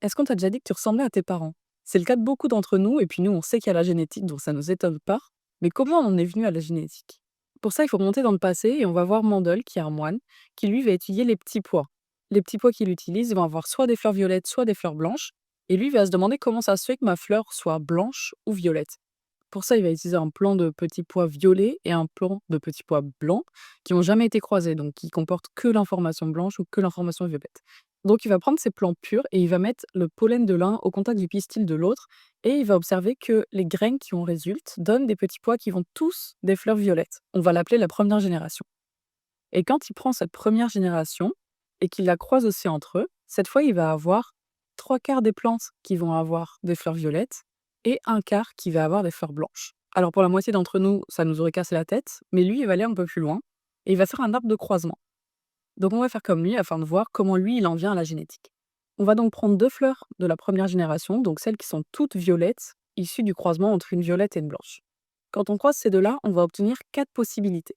Est-ce qu'on t'a déjà dit que tu ressemblais à tes parents? C'est le cas de beaucoup d'entre nous, et puis nous, on sait qu'il y a la génétique, donc ça nous étonne pas. Mais comment on en est venu à la génétique? Pour ça, il faut remonter dans le passé et on va voir Mandel, qui est un moine, qui lui va étudier les petits pois. Les petits pois qu'il utilise vont avoir soit des fleurs violettes, soit des fleurs blanches. Et lui va se demander comment ça se fait que ma fleur soit blanche ou violette. Pour ça, il va utiliser un plant de petits pois violets et un plant de petits pois blancs qui n'ont jamais été croisés, donc qui comportent que l'information blanche ou que l'information violette. Donc il va prendre ces plants purs et il va mettre le pollen de l'un au contact du pistil de l'autre et il va observer que les graines qui en résultent donnent des petits pois qui vont tous des fleurs violettes. On va l'appeler la première génération. Et quand il prend cette première génération et qu'il la croise aussi entre eux, cette fois, il va avoir 3 quarts des plantes qui vont avoir des fleurs violettes et un quart qui va avoir des fleurs blanches. Alors pour la moitié d'entre nous, ça nous aurait cassé la tête, mais lui, il va aller un peu plus loin et il va faire un arbre de croisement. Donc on va faire comme lui afin de voir comment lui, il en vient à la génétique. On va donc prendre 2 fleurs de la première génération, donc celles qui sont toutes violettes, issues du croisement entre une violette et une blanche. Quand on croise ces 2-là, on va obtenir 4 possibilités.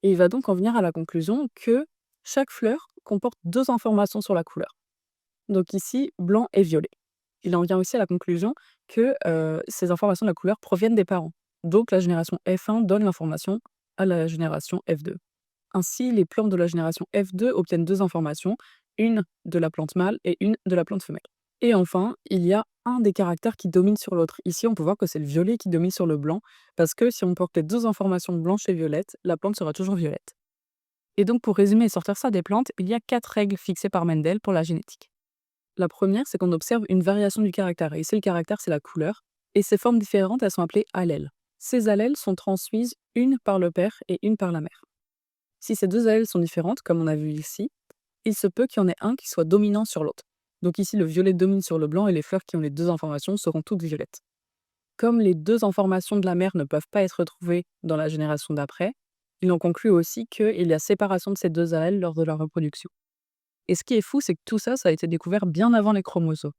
Et il va donc en venir à la conclusion que chaque fleur comporte 2 informations sur la couleur. Donc ici, blanc et violet. Il en vient aussi à la conclusion que, ces informations de la couleur proviennent des parents. Donc la génération F1 donne l'information à la génération F2. Ainsi, les plantes de la génération F2 obtiennent 2 informations, une de la plante mâle et une de la plante femelle. Et enfin, il y a un des caractères qui domine sur l'autre. Ici, on peut voir que c'est le violet qui domine sur le blanc, parce que si on porte les 2 informations blanches et violettes, la plante sera toujours violette. Et donc pour résumer et sortir ça des plantes, il y a 4 règles fixées par Mendel pour la génétique. La première, c'est qu'on observe une variation du caractère. Et ici, le caractère, c'est la couleur. Et ces formes différentes, elles sont appelées allèles. Ces allèles sont transmises une par le père et une par la mère. Si ces 2 allèles sont différentes, comme on a vu ici, il se peut qu'il y en ait un qui soit dominant sur l'autre. Donc ici, le violet domine sur le blanc et les fleurs qui ont les 2 informations seront toutes violettes. Comme les 2 informations de la mère ne peuvent pas être retrouvées dans la génération d'après, il en conclut aussi qu'il y a séparation de ces 2 allèles lors de leur reproduction. Et ce qui est fou, c'est que tout ça, ça a été découvert bien avant les chromosomes.